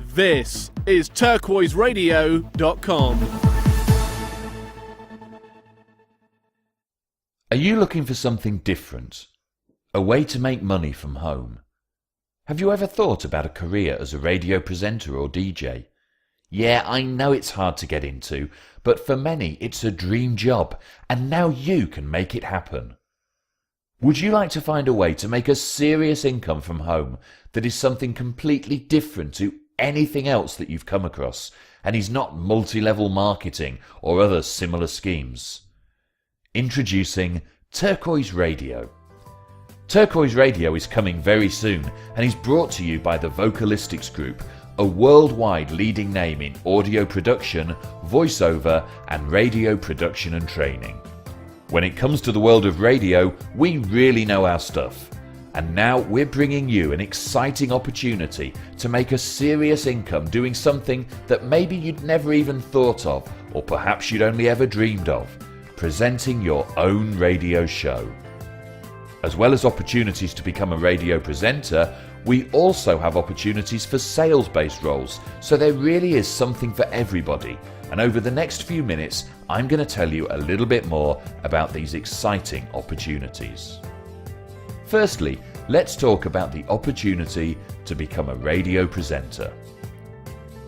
This is turquoiseradio.com. Are you looking for something different? A way to make money from home? Have you ever thought about a career as a radio presenter or DJ? Yeah, I know it's hard to get into, but for many it's a dream job, and now you can make it happen. Would you like to find a way to make a serious income from home that is something completely different to anything else that you've come across, and is not multi-level marketing or other similar schemes? Introducing Turquoise Radio. Turquoise Radio is coming very soon and is brought to you by the Vocalistics Group, a worldwide leading name in audio production, voiceover and radio production and training. When it comes to the world of radio, we really know our stuff. And now we're bringing you an exciting opportunity to make a serious income doing something that maybe you'd never even thought of, or perhaps you'd only ever dreamed of: presenting your own radio show. As well as opportunities to become a radio presenter, we also have opportunities for sales-based roles, so there really is something for everybody. And over the next few minutes, I'm going to tell you a little bit more about these exciting opportunities. Firstly, let's talk about the opportunity to become a radio presenter.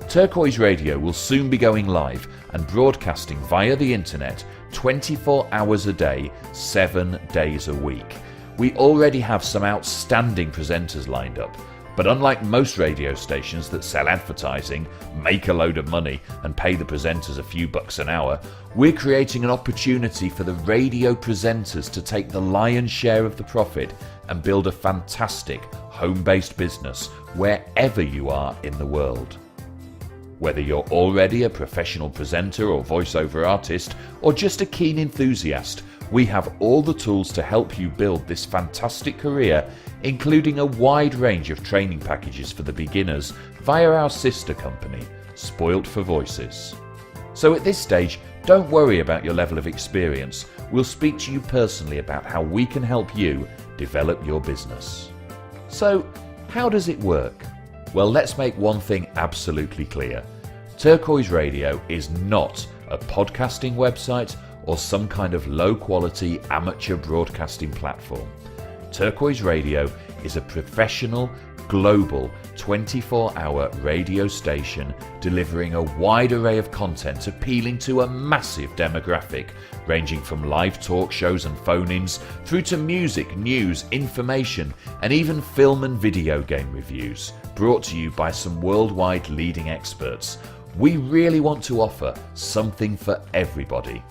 Turquoise Radio will soon be going live and broadcasting via the internet 24 hours a day, 7 days a week. We already have some outstanding presenters lined up, but unlike most radio stations that sell advertising, make a load of money and pay the presenters a few bucks an hour, we're creating an opportunity for the radio presenters to take the lion's share of the profit and build a fantastic home-based business wherever you are in the world. Whether you're already a professional presenter or voiceover artist, or just a keen enthusiast, we have all the tools to help you build this fantastic career, including a wide range of training packages for the beginners via our sister company, Spoilt for Voices. So at this stage, don't worry about your level of experience. We'll speak to you personally about how we can help you develop your business. So, how does it work? Well, let's make one thing absolutely clear. Turquoise Radio is not a podcasting website or some kind of low-quality amateur broadcasting platform. Turquoise Radio is a professional, global, 24-hour radio station delivering a wide array of content appealing to a massive demographic, ranging from live talk shows and phone-ins through to music, news, information, and even film and video game reviews, brought to you by some worldwide leading experts. We really want to offer something for everybody.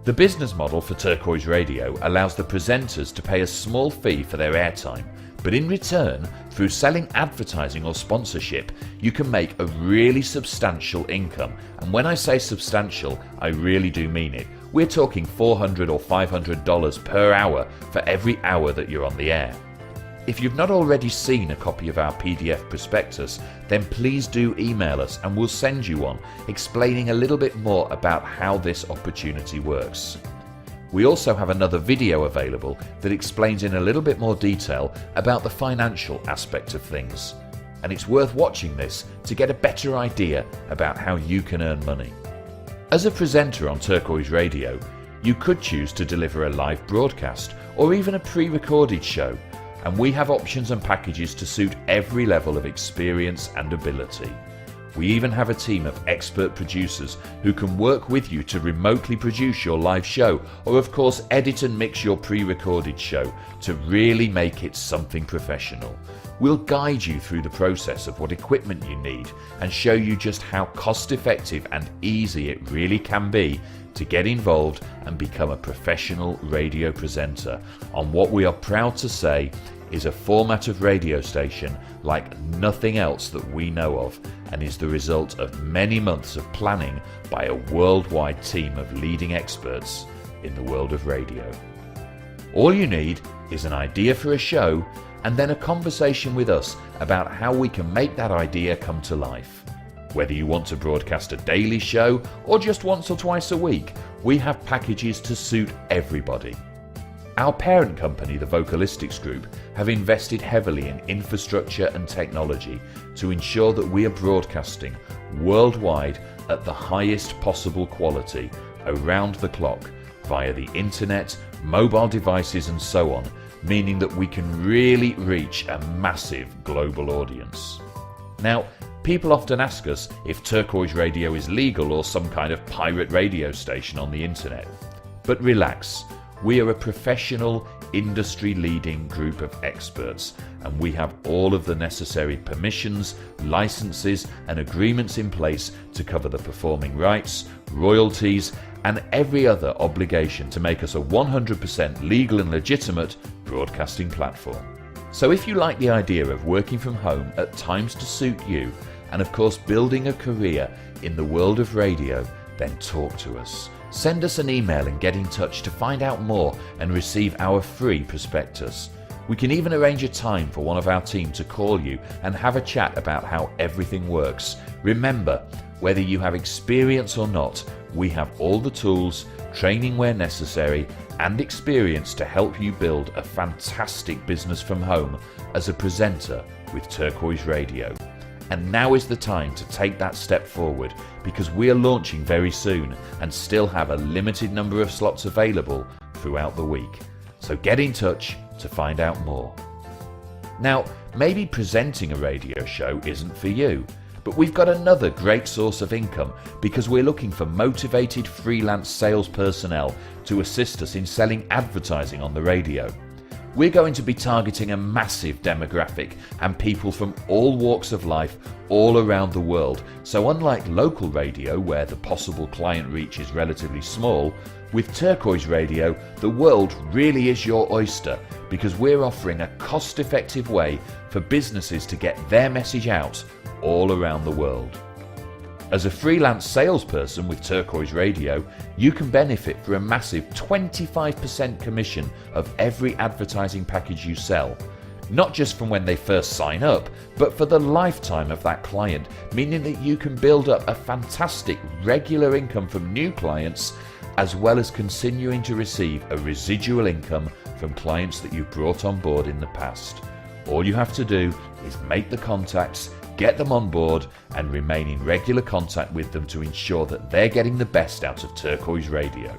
The business model for Turquoise Radio allows the presenters to pay a small fee for their airtime, but in return, through selling advertising or sponsorship, you can make a really substantial income. And when I say substantial, I really do mean it. We're talking $400 or $500 per hour for every hour that you're on the air. If you've not already seen a copy of our PDF prospectus, then please do email us and we'll send you one explaining a little bit more about how this opportunity works. We also have another video available that explains in a little bit more detail about the financial aspect of things. And it's worth watching this to get a better idea about how you can earn money. As a presenter on Turquoise Radio, you could choose to deliver a live broadcast or even a pre-recorded show, and we have options and packages to suit every level of experience and ability. We even have a team of expert producers who can work with you to remotely produce your live show, or of course edit and mix your pre-recorded show to really make it something professional. We'll guide you through the process of what equipment you need and show you just how cost effective and easy it really can be to get involved and become a professional radio presenter on what we are proud to say is a format of radio station like nothing else that we know of, and is the result of many months of planning by a worldwide team of leading experts in the world of radio. All you need is an idea for a show and then a conversation with us about how we can make that idea come to life. Whether you want to broadcast a daily show or just once or twice a week, we have packages to suit everybody. Our parent company, the Vocalistics Group, have invested heavily in infrastructure and technology to ensure that we are broadcasting worldwide at the highest possible quality around the clock via the internet, mobile devices and so on, meaning that we can really reach a massive global audience. Now, people often ask us if Turquoise Radio is legal or some kind of pirate radio station on the internet. But relax, we are a professional, industry-leading group of experts, and we have all of the necessary permissions, licenses and agreements in place to cover the performing rights, royalties and every other obligation to make us a 100% legal and legitimate broadcasting platform. So if you like the idea of working from home at times to suit you, and of course building a career in the world of radio, then talk to us. Send us an email and get in touch to find out more and receive our free prospectus. We can even arrange a time for one of our team to call you and have a chat about how everything works. Remember, whether you have experience or not, we have all the tools, training where necessary, and experience to help you build a fantastic business from home as a presenter with Turquoise Radio. And now is the time to take that step forward, because we are launching very soon and still have a limited number of slots available throughout the week. So get in touch to find out more. Now, maybe presenting a radio show isn't for you, but we've got another great source of income because we're looking for motivated freelance sales personnel to assist us in selling advertising on the radio. We're going to be targeting a massive demographic and people from all walks of life all around the world. So unlike local radio, where the possible client reach is relatively small, with Turquoise Radio, the world really is your oyster, because we're offering a cost-effective way for businesses to get their message out all around the world. As a freelance salesperson with Turquoise Radio, you can benefit from a massive 25% commission of every advertising package you sell. Not just from when they first sign up, but for the lifetime of that client, meaning that you can build up a fantastic regular income from new clients, as well as continuing to receive a residual income from clients that you've brought on board in the past. All you have to do is make the contacts, get them on board and remain in regular contact with them to ensure that they're getting the best out of Turquoise Radio.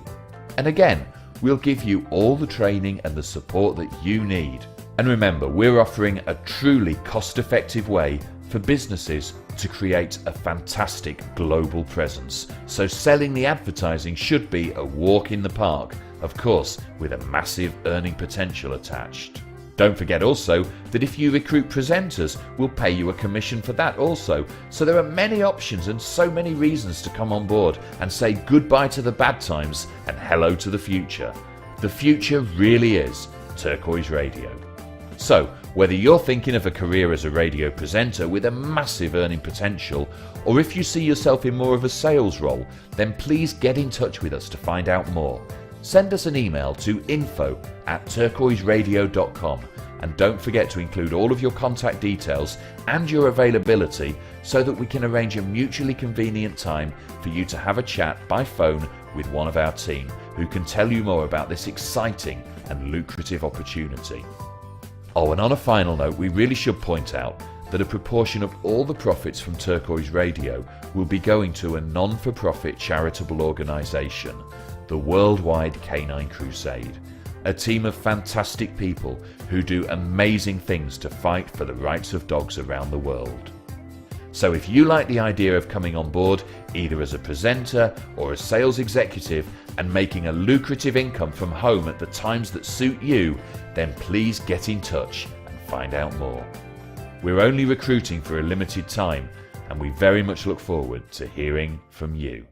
And again, we'll give you all the training and the support that you need. And remember, we're offering a truly cost-effective way for businesses to create a fantastic global presence. So selling the advertising should be a walk in the park, of course, with a massive earning potential attached. Don't forget also that if you recruit presenters, we'll pay you a commission for that also. So there are many options and so many reasons to come on board and say goodbye to the bad times and hello to the future. The future really is Turquoise Radio. So whether you're thinking of a career as a radio presenter with a massive earning potential, or if you see yourself in more of a sales role, then please get in touch with us to find out more. Send us an email to info@turquoiseradio.com and don't forget to include all of your contact details and your availability so that we can arrange a mutually convenient time for you to have a chat by phone with one of our team who can tell you more about this exciting and lucrative opportunity. Oh, and on a final note, we really should point out that a proportion of all the profits from Turquoise Radio will be going to a non-for-profit charitable organisation, the Worldwide Canine Crusade, a team of fantastic people who do amazing things to fight for the rights of dogs around the world. So if you like the idea of coming on board either as a presenter or a sales executive and making a lucrative income from home at the times that suit you, then please get in touch and find out more. We're only recruiting for a limited time and we very much look forward to hearing from you.